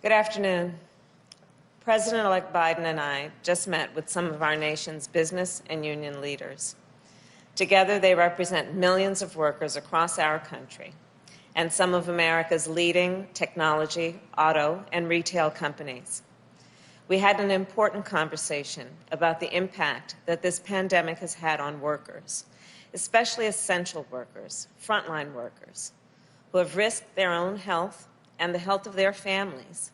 Good afternoon. President-elect Biden and I just met with some of our nation's business and union leaders. Together, they represent millions of workers across our country and some of America's leading technology, auto, and retail companies. We had an important conversation about the impact that this pandemic has had on workers, especially essential workers, frontline workers, who have risked their own health and the health of their families,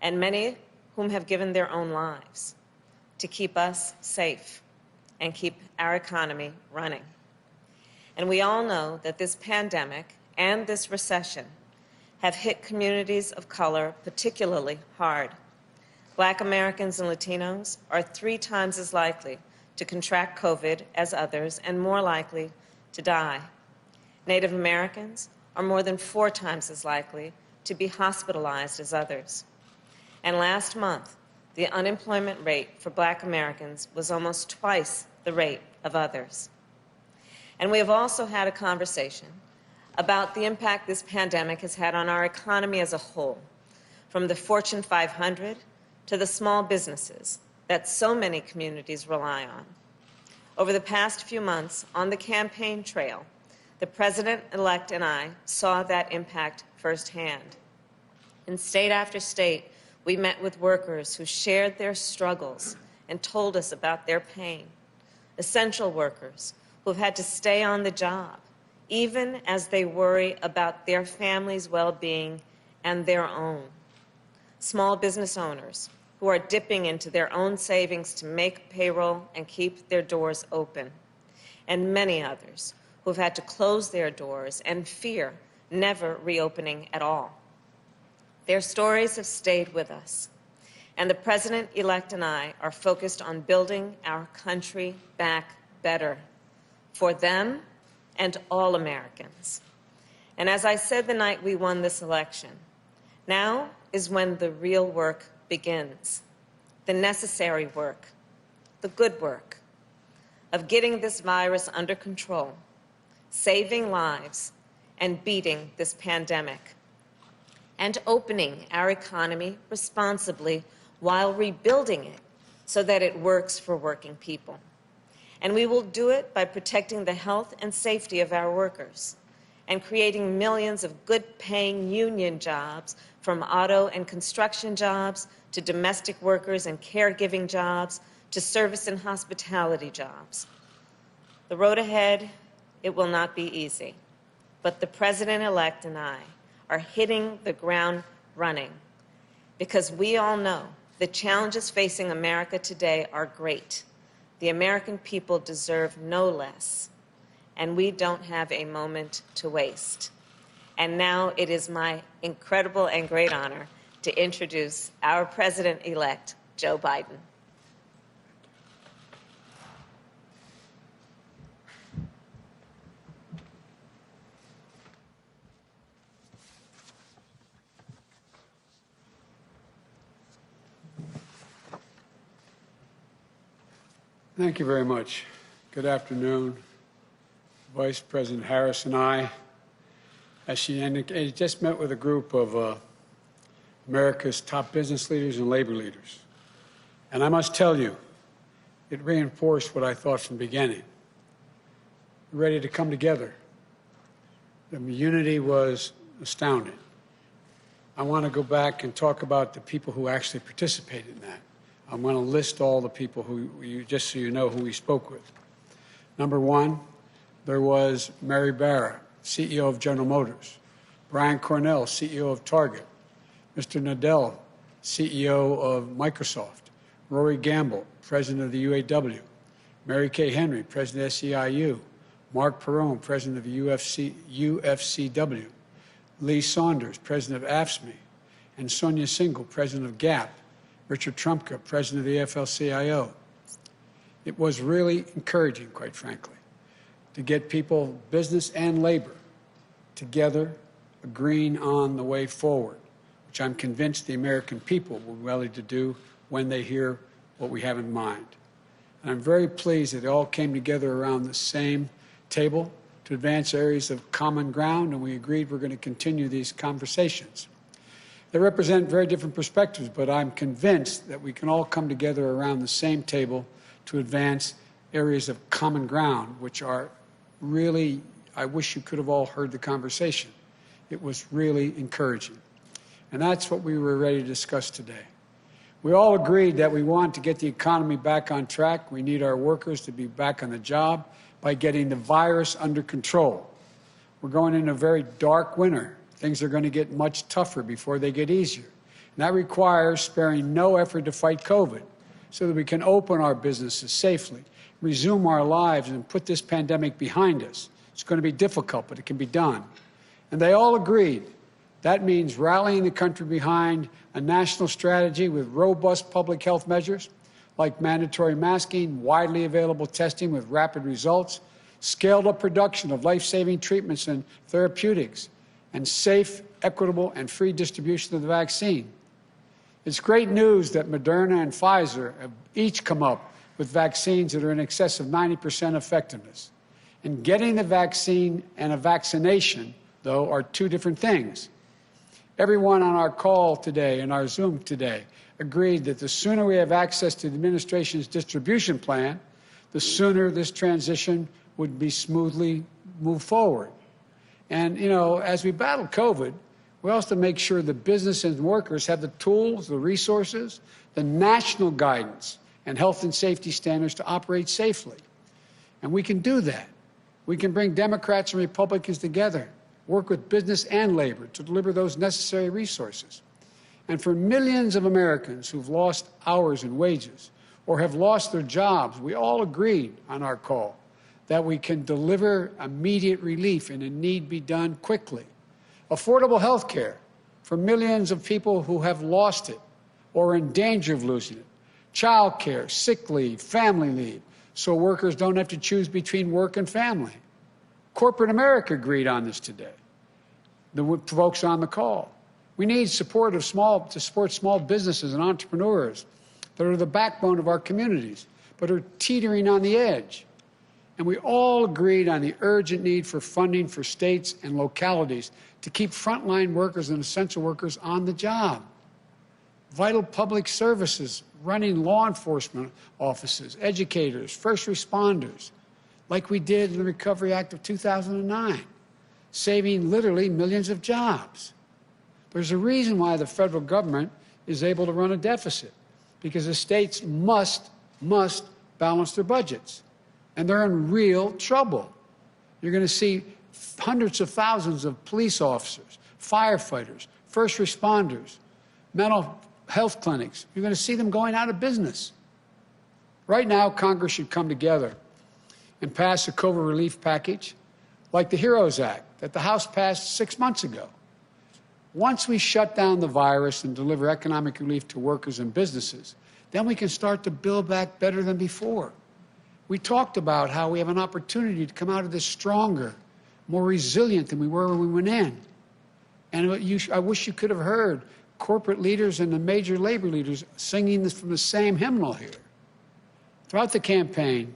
and many whom have given their own lives to keep us safe and keep our economy running. And we all know that this pandemic and this recession have hit communities of color particularly hard. Black Americans and Latinos are 3 times as likely to contract COVID as others and more likely to die. Native Americans are more than 4 times as likely to be hospitalized as others. And last month, the unemployment rate for Black Americans was almost twice the rate of others. And we have also had a conversation about the impact this pandemic has had on our economy as a whole, from the Fortune 500 to the small businesses that so many communities rely on. Over the past few months on the campaign trail, the President-elect and I saw that impact firsthand. In state after state, we met with workers who shared their struggles and told us about their pain. Essential workers who have had to stay on the job, even as they worry about their family's well-being and their own. Small business owners who are dipping into their own savings to make payroll and keep their doors open. And many others who have had to close their doors and fear never reopening at all. Their stories have stayed with us, and the President-elect and I are focused on building our country back better for them and all Americans. And as I said the night we won this election, now is when the real work begins, the necessary work, the good work of getting this virus under control, saving lives, and beating this pandemic, and opening our economy responsibly while rebuilding it so that it works for working people. And we will do it by protecting the health and safety of our workers and creating millions of good-paying union jobs, from auto and construction jobs to domestic workers and caregiving jobs to service and hospitality jobs. The road ahead, it will not be easy, but the President-elect and I are hitting the ground running because we all know the challenges facing America today are great. The American people deserve no less, and we don't have a moment to waste. And now it is my incredible and great honor to introduce our President-elect, Joe Biden. Thank you very much. Good afternoon. Vice President Harris and I, as she indicated, just met with a group of America's top business leaders and labor leaders. And I must tell you, it reinforced what I thought from the beginning. We're ready to come together. The unity was astounding. I want to go back and talk about the people who actually participated in that. I'm going to list all the people who, just so you know who we spoke with. Number 1, there was Mary Barra, CEO of General Motors, Brian Cornell, CEO of Target, Mr. Nadell, CEO of Microsoft, Rory Gamble, President of the UAW, Mary Kay Henry, President of SEIU, Mark Perrone, President of the UFCW, Lee Saunders, President of AFSCME, and Sonia Singhal, President of GAP, Richard Trumka, President of the AFL-CIO. It was really encouraging, quite frankly, to get people, business and labor, together, agreeing on the way forward, which I'm convinced the American people will be ready to do when they hear what we have in mind. And I'm very pleased that they all came together around the same table to advance areas of common ground, and we agreed we're going to continue these conversations. They represent very different perspectives, but I'm convinced that we can all come together around the same table to advance areas of common ground, which are really, I wish you could have all heard the conversation. It was really encouraging. And that's what we were ready to discuss today. We all agreed that we want to get the economy back on track. We need our workers to be back on the job by getting the virus under control. We're going into a very dark winter. Things are going to get much tougher before they get easier. And that requires sparing no effort to fight COVID so that we can open our businesses safely, resume our lives, and put this pandemic behind us. It's going to be difficult, but it can be done. And they all agreed. That means rallying the country behind a national strategy with robust public health measures like mandatory masking, widely available testing with rapid results, scaled-up production of life-saving treatments and therapeutics, and safe, equitable, and free distribution of the vaccine. It's great news that Moderna and Pfizer have each come up with vaccines that are in excess of 90% effectiveness. And getting the vaccine and a vaccination, though, are two different things. Everyone on our call today and our Zoom today agreed that the sooner we have access to the administration's distribution plan, the sooner this transition would be smoothly moved forward. And, you know, as we battle COVID, we also make sure the business and workers have the tools, the resources, the national guidance, and health and safety standards to operate safely. And we can do that. We can bring Democrats and Republicans together, work with business and labor to deliver those necessary resources. And for millions of Americans who've lost hours and wages or have lost their jobs, we all agreed on our call that we can deliver immediate relief and a need be done quickly. Affordable health care for millions of people who have lost it or are in danger of losing it. Child care, sick leave, family leave, so workers don't have to choose between work and family. Corporate America agreed on this today, the folks on the call. We need support to support small businesses and entrepreneurs that are the backbone of our communities, but are teetering on the edge. And we all agreed on the urgent need for funding for states and localities to keep frontline workers and essential workers on the job. Vital public services, running law enforcement offices, educators, first responders, like we did in the Recovery Act of 2009, saving literally millions of jobs. There's a reason why the federal government is able to run a deficit, because the states must balance their budgets. And they're in real trouble. You're going to see hundreds of thousands of police officers, firefighters, first responders, mental health clinics. You're going to see them going out of business. Right now, Congress should come together and pass a COVID relief package like the HEROES Act that the House passed 6 months ago. Once we shut down the virus and deliver economic relief to workers and businesses, then we can start to build back better than before. We talked about how we have an opportunity to come out of this stronger, more resilient than we were when we went in. And I wish you could have heard corporate leaders and the major labor leaders singing this from the same hymnal here. Throughout the campaign,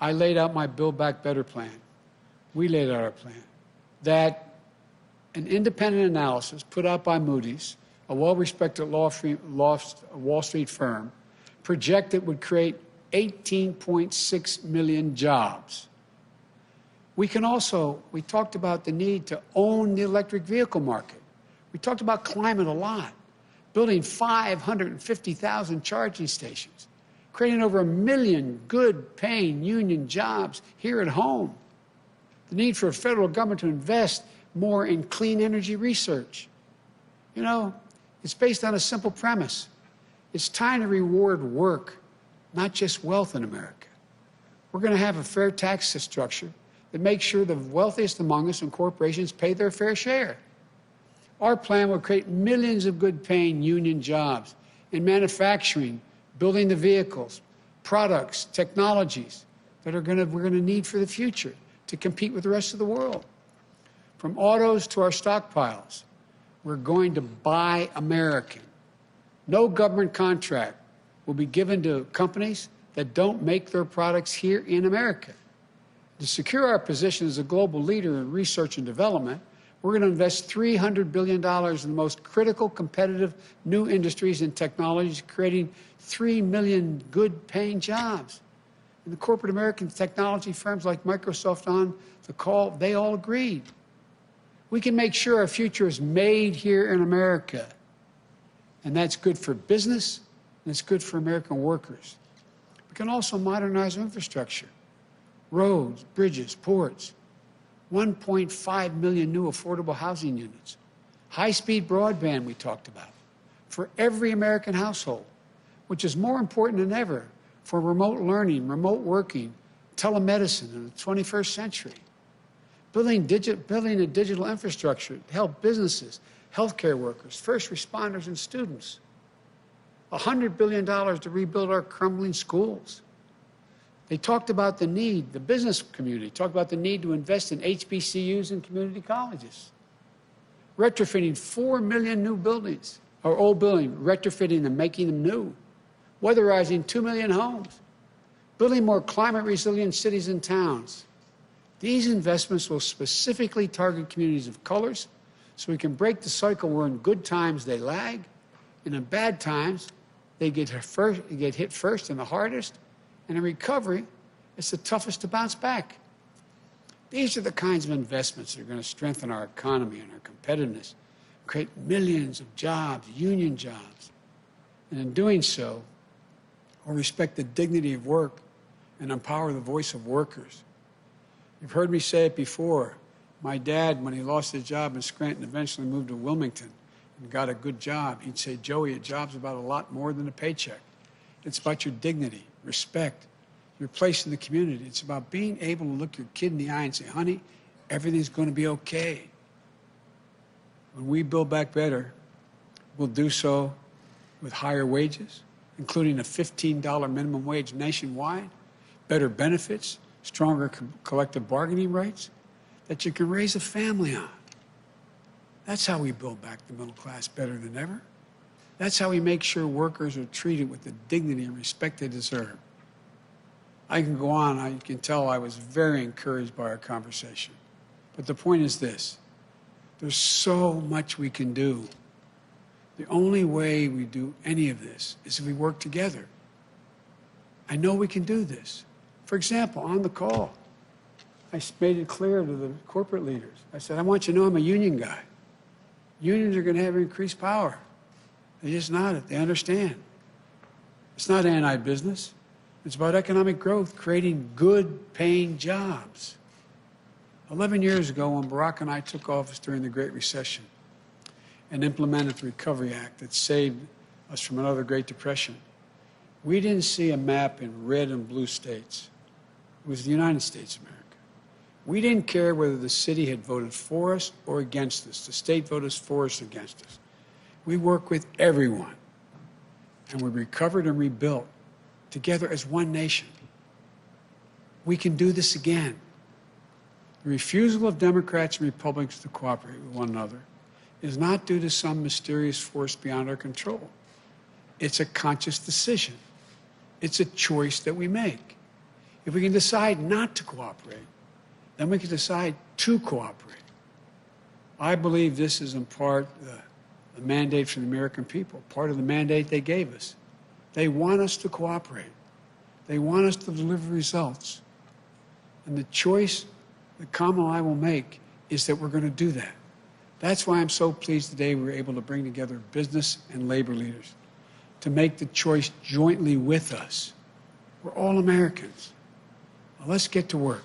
I laid out my Build Back Better plan. We laid out our plan. That an independent analysis put out by Moody's, a well-respected Wall Street firm, projected would create 18.6 million jobs. We talked about the need to own the electric vehicle market. We talked about climate a lot, building 550,000 charging stations, creating over 1 million good-paying union jobs here at home. The need for a federal government to invest more in clean energy research. You know, it's based on a simple premise. It's time to reward work, not just wealth in America. We're going to have a fair tax structure that makes sure the wealthiest among us and corporations pay their fair share. Our plan will create millions of good-paying union jobs in manufacturing, building the vehicles, products, technologies that we're going to need for the future to compete with the rest of the world. From autos to our stockpiles, we're going to buy American. No government contract will be given to companies that don't make their products here in America. To secure our position as a global leader in research and development, We're going to invest $300 billion in the most critical, competitive new industries and technologies, creating 3 million good-paying jobs. And the corporate American technology firms like Microsoft on the call, they all agreed. We can make sure our future is made here in America. And that's good for business, and it's good for American workers. We can also modernize our infrastructure, roads, bridges, ports, 1.5 million new affordable housing units, high-speed broadband we talked about, for every American household, which is more important than ever for remote learning, remote working, telemedicine in the 21st century. Building a digital infrastructure to help businesses, healthcare workers, first responders, and students. $100 billion to rebuild our crumbling schools. They talked about the need, the business community talked about the need to invest in HBCUs and community colleges. Retrofitting 4 million new buildings, or old buildings, retrofitting them, making them new. Weatherizing 2 million homes. Building more climate-resilient cities and towns. These investments will specifically target communities of colors so we can break the cycle where in good times they lag, and in bad times they get hit first and the hardest, and in recovery, it's the toughest to bounce back. These are the kinds of investments that are going to strengthen our economy and our competitiveness, create millions of jobs, union jobs. And in doing so, we'll respect the dignity of work and empower the voice of workers. You've heard me say it before. My dad, when he lost his job in Scranton, eventually moved to Wilmington and got a good job. He'd say, Joey, a job's about a lot more than a paycheck. It's about your dignity, respect, your place in the community. It's about being able to look your kid in the eye and say, honey, everything's going to be okay. When we build back better, we'll do so with higher wages, including a $15 minimum wage nationwide, better benefits, stronger collective bargaining rights that you can raise a family on. That's how we build back the middle class better than ever. That's how we make sure workers are treated with the dignity and respect they deserve. I can go on. You can tell I was very encouraged by our conversation. But the point is this. There's so much we can do. The only way we do any of this is if we work together. I know we can do this. For example, on the call, I made it clear to the corporate leaders. I said, I want you to know I'm a union guy. Unions are going to have increased power. They just nodded. They understand. It's not anti-business. It's about economic growth, creating good-paying jobs. 11 years ago, when Barack and I took office during the Great Recession and implemented the Recovery Act that saved us from another Great Depression, we didn't see a map in red and blue states. It was the United States of America. We didn't care whether the city had voted for us or against us. The state voted for us or against us. We worked with everyone, and we recovered and rebuilt together as one nation. We can do this again. The refusal of Democrats and Republicans to cooperate with one another is not due to some mysterious force beyond our control. It's a conscious decision. It's a choice that we make. If we can decide not to cooperate, then we can decide to cooperate. I believe this is in part the mandate from the American people, part of the mandate they gave us. They want us to cooperate. They want us to deliver results. And the choice that Kamala and I will make is that we're going to do that. That's why I'm so pleased today we were able to bring together business and labor leaders to make the choice jointly with us. We're all Americans. Now let's get to work.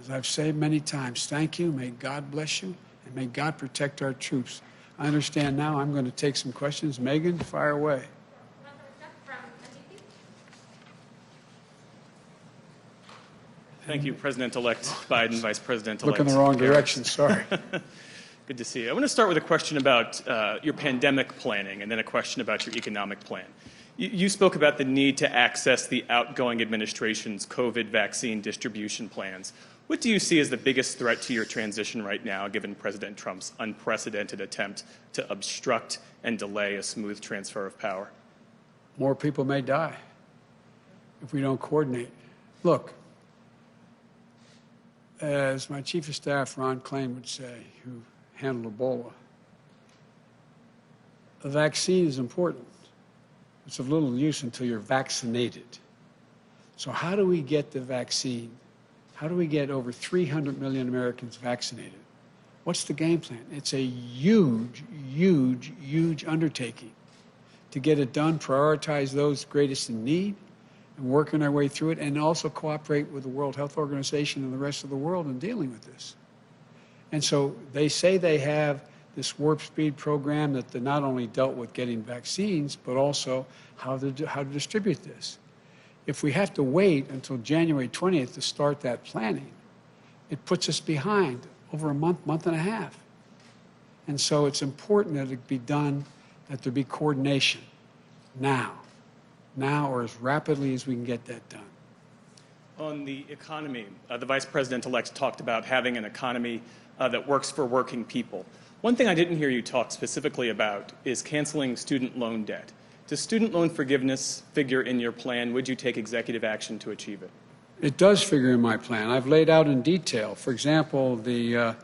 As I've said many times, thank you, may God bless you, and may God protect our troops. I understand now I'm going to take some questions. Megan, fire away. Thank you, President-elect Biden, Vice President-elect Look in the wrong Harris. direction, sorry. Good to see you. I want to start with a question about your pandemic planning and then a question about your economic plan. You spoke about the need to access the outgoing administration's COVID vaccine distribution plans. What do you see as the biggest threat to your transition right now, given President Trump's unprecedented attempt to obstruct and delay a smooth transfer of power? More people may die if we don't coordinate. Look, as my Chief of Staff, Ron Klain, would say, who handled Ebola, a vaccine is important. It's of little use until you're vaccinated. So how do we get the vaccine? How do we get over 300 million Americans vaccinated? What's the game plan? It's a huge, huge, huge undertaking to get it done, prioritize those greatest in need, and working our way through it, and also cooperate with the World Health Organization and the rest of the world in dealing with this. And so they say they have this warp speed program that not only dealt with getting vaccines, but also how to distribute this. If we have to wait until January 20th to start that planning, it puts us behind over a month, month and a half. And so it's important that it be done, that there be coordination now or as rapidly as we can get that done. On the economy, the Vice President-elect talked about having an economy that works for working people. One thing I didn't hear you talk specifically about is canceling student loan debt. Does student loan forgiveness figure in your plan? Would you take executive action to achieve it? It does figure in my plan. I've laid out in detail. For example, the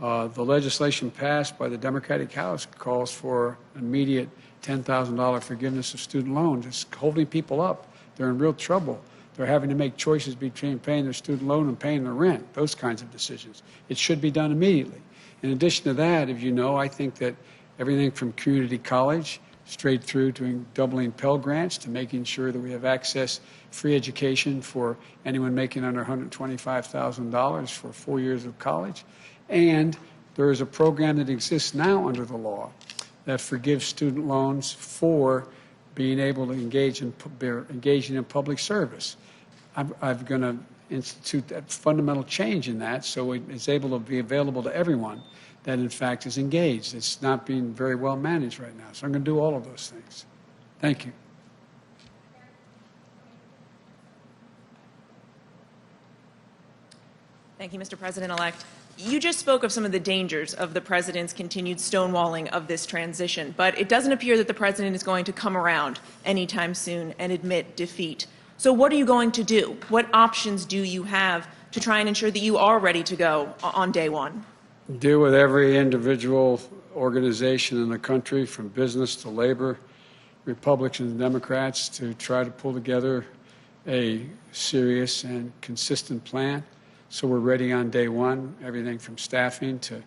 legislation passed by the Democratic House calls for immediate $10,000 forgiveness of student loans. It's holding people up. They're in real trouble. They're having to make choices between paying their student loan and paying their rent, those kinds of decisions. It should be done immediately. In addition to that, as you know, I think that everything from community college straight through to doubling Pell Grants to making sure that we have access, free education for anyone making under $125,000 for 4 years of college. And there is a program that exists now under the law that forgives student loans for being able to engaging in public service. I'm going to institute that fundamental change in that so it's able to be available to everyone that in fact is engaged. It's not being very well managed right now. So I'm going to do all of those things. Thank you. Thank you, Mr. President-elect. You just spoke of some of the dangers of the president's continued stonewalling of this transition, but it doesn't appear that the president is going to come around anytime soon and admit defeat. So what are you going to do? What options do you have to try and ensure that you are ready to go on day one? Deal with every individual organization in the country, from business to labor, Republicans and Democrats, to try to pull together a serious and consistent plan. So we're ready on day one, everything from staffing to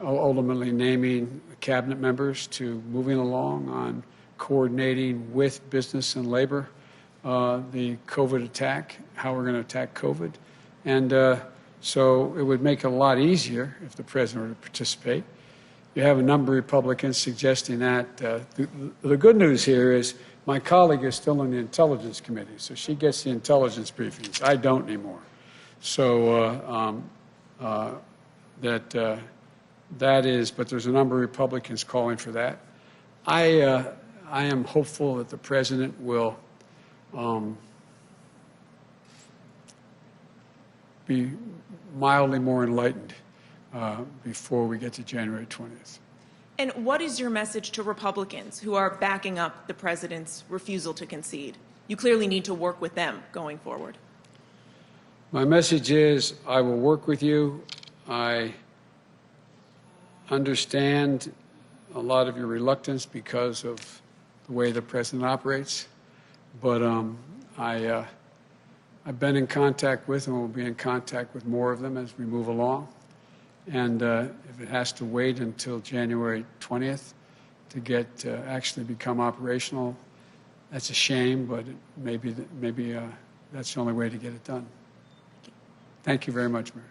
ultimately naming cabinet members to moving along on coordinating with business and labor the COVID attack, how we're going to attack COVID. And so it would make it a lot easier if the president were to participate. You have a number of Republicans suggesting that. The good news here is my colleague is still in the Intelligence Committee, so she gets the intelligence briefings. I don't anymore. So that is, but there's a number of Republicans calling for that. I am hopeful that the president will be mildly more enlightened before we get to January 20th. And what is your message to Republicans who are backing up the president's refusal to concede? You clearly need to work with them going forward. My message is I will work with you. I understand a lot of your reluctance because of the way the president operates, but I've been in contact with and will be in contact with more of them as we move along. And if it has to wait until January 20th to get actually become operational, that's a shame, but maybe that's the only way to get it done. Thank you very much, Mayor.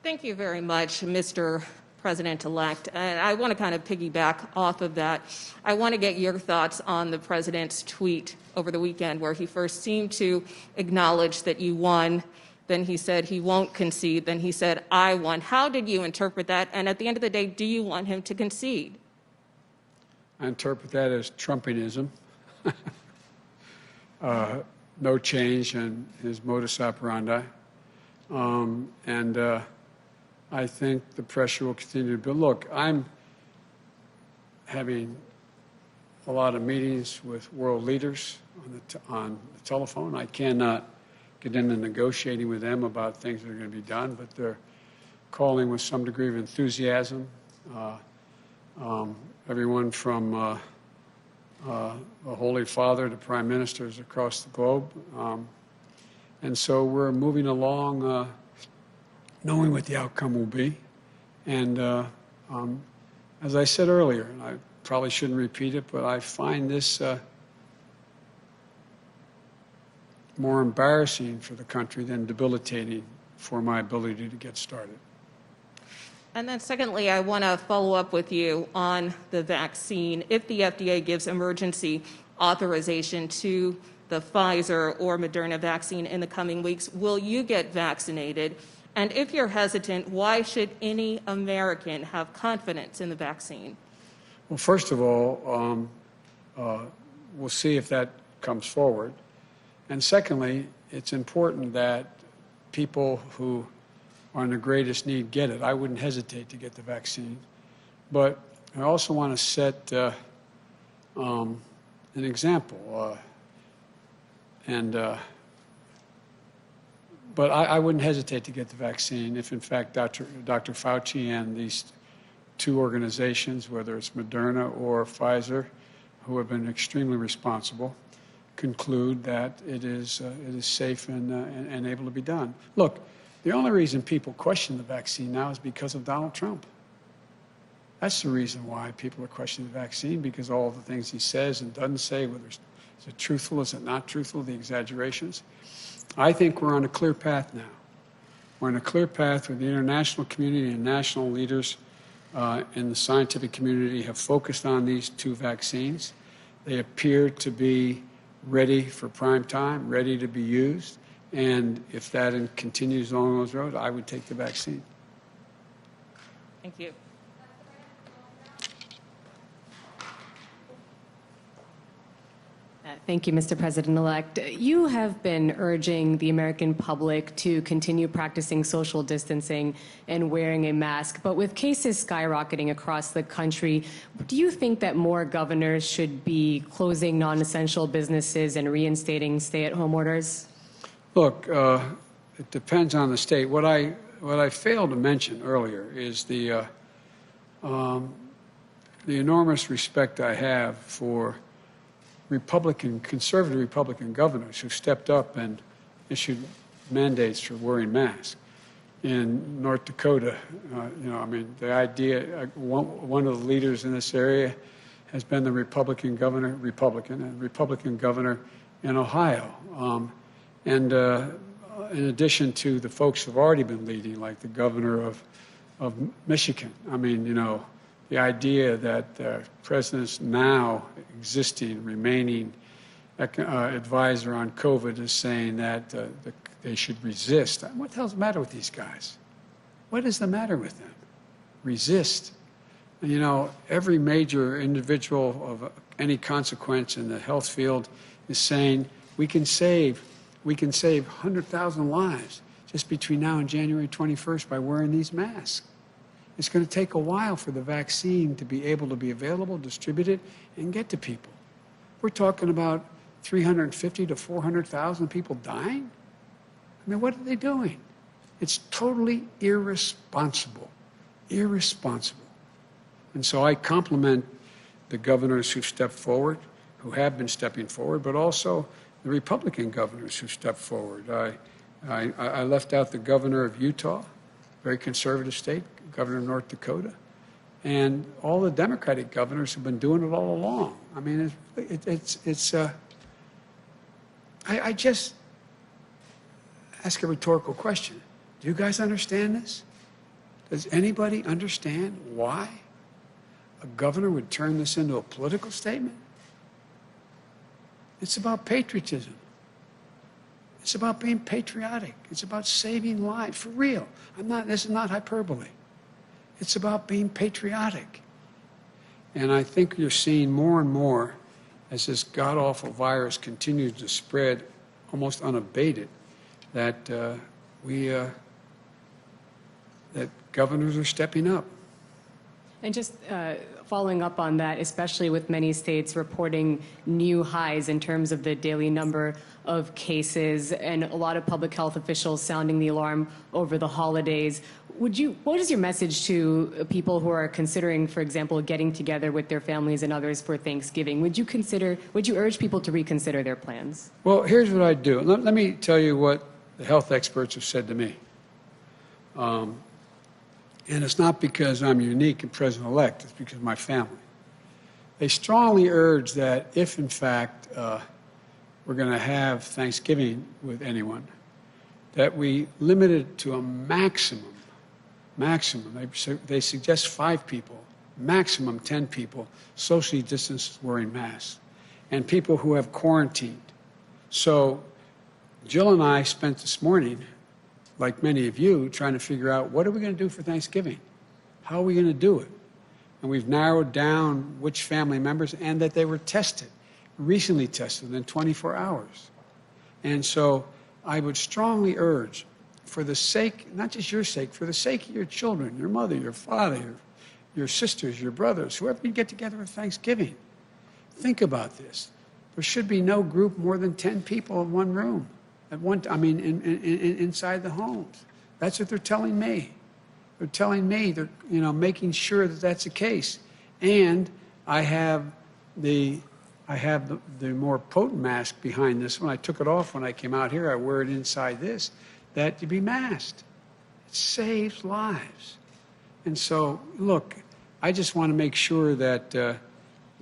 Thank you very much, Mr. President-elect. And I want to kind of piggyback off of that. I want to get your thoughts on the president's tweet over the weekend where he first seemed to acknowledge that you won. Then he said he won't concede. Then he said, I won. How did you interpret that? And at the end of the day, do you want him to concede? I interpret that as Trumpianism. No change in his modus operandi. I think the pressure will continue to build. Look, I'm having a lot of meetings with world leaders on the telephone. I cannot get into negotiating with them about things that are going to be done, but they're calling with some degree of enthusiasm. Everyone from the Holy Father to prime ministers across the globe. And so we're moving along knowing what the outcome will be. And as I said earlier, and I probably shouldn't repeat it, but I find this more embarrassing for the country than debilitating for my ability to get started. And then secondly, I want to follow up with you on the vaccine. If the FDA gives emergency authorization to the Pfizer or Moderna vaccine in the coming weeks, will you get vaccinated? And if you're hesitant, why should any American have confidence in the vaccine? Well, first of all, we'll see if that comes forward. And secondly, it's important that people who are in the greatest need get it. I wouldn't hesitate to get the vaccine. But I also want to set an example. But I wouldn't hesitate to get the vaccine if, in fact, Dr. Fauci and these two organizations, whether it's Moderna or Pfizer, who have been extremely responsible, conclude that it is safe and able to be done. Look, the only reason people question the vaccine now is because of Donald Trump. That's the reason why people are questioning the vaccine, because all the things he says and doesn't say, whether is it truthful, is it not truthful, the exaggerations. I think we're on a clear path now. We're on a clear path where the international community and national leaders in the scientific community have focused on these two vaccines. They appear to be ready for prime time, ready to be used. And if that continues along those roads, I would take the vaccine. Thank you. Thank you, Mr. President-elect. You have been urging the American public to continue practicing social distancing and wearing a mask. But with cases skyrocketing across the country, do you think that more governors should be closing non-essential businesses and reinstating stay-at-home orders? Look, it depends on the state. What I failed to mention earlier is the enormous respect I have for conservative Republican governors who stepped up and issued mandates for wearing masks. In North Dakota, the idea, one of the leaders in this area has been the Republican governor in Ohio. And in addition to the folks who've already been leading, like the governor of Michigan, the idea that the president's now existing, remaining advisor on COVID is saying that they should resist. What the hell's the matter with these guys? What is the matter with them? Resist. Every major individual of any consequence in the health field is saying we can save 100,000 lives just between now and January 21st by wearing these masks. It's going to take a while for the vaccine to be able to be available, distributed, and get to people. We're talking about 350 to 400,000 people dying. What are they doing? It's totally irresponsible. Irresponsible. And so I compliment the governors who stepped forward, who have been stepping forward, but also the Republican governors who stepped forward. I left out the governor of Utah, very conservative state, governor of North Dakota, and all the Democratic governors have been doing it all along. I just ask a rhetorical question. Do you guys understand this? Does anybody understand why a governor would turn this into a political statement? It's about patriotism. It's about being patriotic. It's about saving lives, for real. This is not hyperbole. It's about being patriotic. And I think you're seeing more and more as this god-awful virus continues to spread almost unabated, that that governors are stepping up. And just following up on that, especially with many states reporting new highs in terms of the daily number of cases and a lot of public health officials sounding the alarm over the holidays, what is your message to people who are considering, for example, getting together with their families and others for Thanksgiving? Would you urge people to reconsider their plans? Well, here's what I do. Let me tell you what the health experts have said to me. And it's not because I'm unique and president-elect, it's because of my family. They strongly urge that if, in fact, we're going to have Thanksgiving with anyone, that we limit it to a maximum. They suggest 5 people, maximum 10 people, socially distanced wearing masks, and people who have quarantined. So Jill and I spent this morning, like many of you, trying to figure out what are we going to do for Thanksgiving? How are we going to do it? And we've narrowed down which family members and that they were tested, recently tested within 24 hours. And so I would strongly urge, for the sake, not just your sake, for the sake of your children, your mother, your father, your sisters, your brothers, whoever you get together for Thanksgiving, think about this. There should be no group more than 10 people in one room. Inside the homes. That's what they're telling me. They're telling me they're, making sure that that's the case. And I have the more potent mask behind this one. I took it off when I came out here. I wear it inside this. That to be masked. It saves lives. And so, look, I just want to make sure that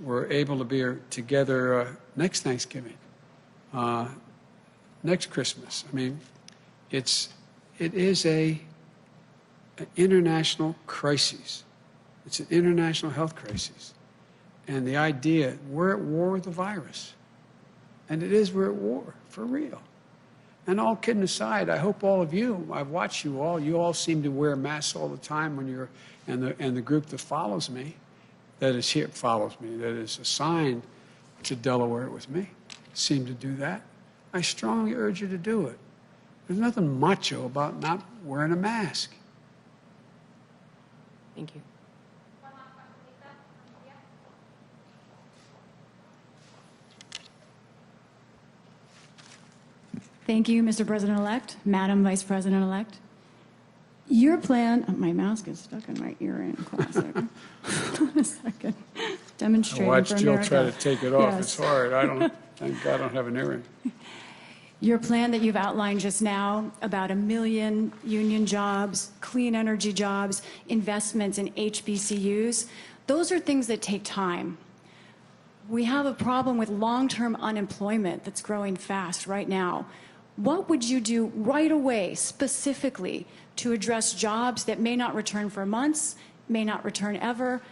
we're able to be together next Thanksgiving. Next Christmas. I mean, it is an international crisis. It's an international health crisis. And the idea, we're at war with the virus. And it is, we're at war, for real. And all kidding aside, I hope all of you, I've watched you all seem to wear masks all the time when you're, and the group that follows me, that is here, follows me, that is assigned to Delaware with me, seem to do that. I strongly urge you to do it. There's nothing macho about not wearing a mask. Thank you. Thank you, Mr. President-elect, Madam Vice President-elect. Your plan, oh, my mask is stuck in my ear in classic. Hold on a second. Demonstrating I watched for Jill America. try to take it off. Yes. It's hard. Thank God I don't have an earring. Your plan that you've outlined just now about 1 million union jobs, clean energy jobs, investments in HBCUs, those are things that take time. We have a problem with long-term unemployment that's growing fast right now. What would you do right away, specifically, to address jobs that may not return for months, may not return ever,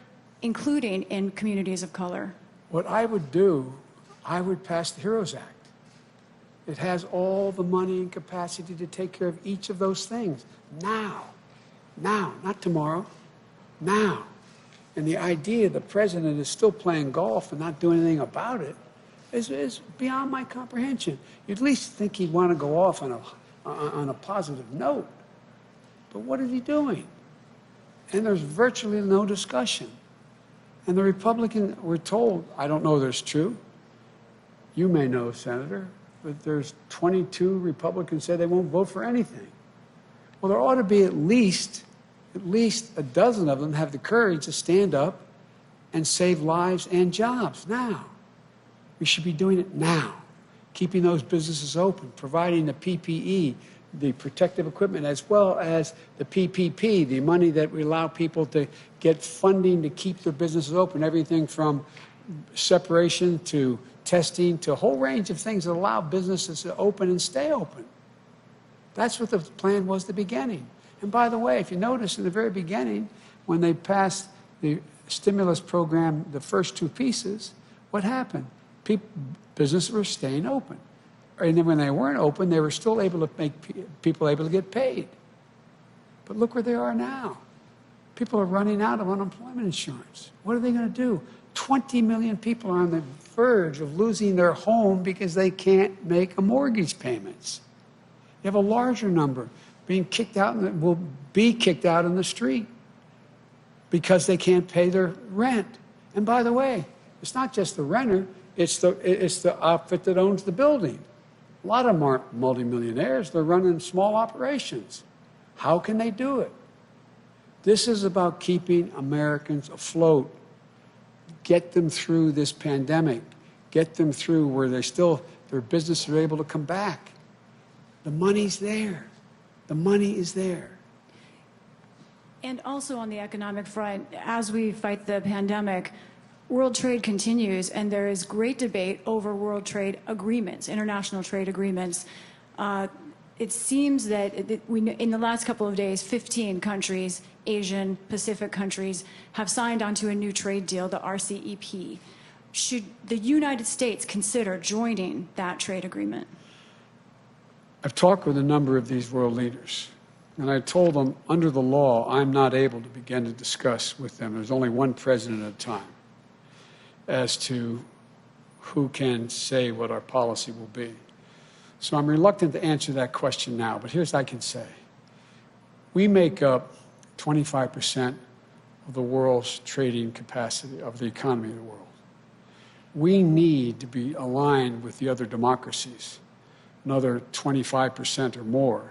including in communities of color? What I would do, I would pass the HEROES Act. It has all the money and capacity to take care of each of those things now, not tomorrow, now. And the idea the president is still playing golf and not doing anything about it is beyond my comprehension. You'd at least think he'd want to go off on a positive note. But what is he doing? And there's virtually no discussion. And the Republican, we're told, I don't know if it's true, you may know, Senator, but there's 22 Republicans say they won't vote for anything. Well, there ought to be at least a dozen of them have the courage to stand up and save lives and jobs now. We should be doing it now, keeping those businesses open, providing the PPE, the protective equipment, as well as the PPP, the money that we allow people to get funding to keep their businesses open, everything from separation to testing to a whole range of things that allow businesses to open and stay open. That's what the plan was at the beginning. And by the way, if you notice in the very beginning, when they passed the stimulus program, the first 2 pieces, what happened? Businesses were staying open. And then when they weren't open, they were still able to make people able to get paid. But look where they are now. People are running out of unemployment insurance. What are they going to do? 20 million people are on the verge of losing their home because they can't make a mortgage payments. You have a larger number being kicked out and will be kicked out in the street. because they can't pay their rent. And by the way, it's not just the renter, it's the outfit that owns the building. A lot of them aren't multimillionaires. They're running small operations. How can they do it? This is about keeping Americans afloat. Get them through this pandemic. Get them through where their businesses are able to come back. The money's there. The money is there. And also on the economic front, as we fight the pandemic, world trade continues, and there is great debate over world trade agreements, international trade agreements. It seems that in the last couple of days, 15 countries, Asian, Pacific countries, have signed onto a new trade deal, the RCEP. Should the United States consider joining that trade agreement? I've talked with a number of these world leaders, and I told them, under the law, I'm not able to begin to discuss with them. There's only one president at a time as to who can say what our policy will be. So I'm reluctant to answer that question now, but here's what I can say. We make up 25% of the world's trading capacity, of the economy of the world. We need to be aligned with the other democracies, another 25% or more,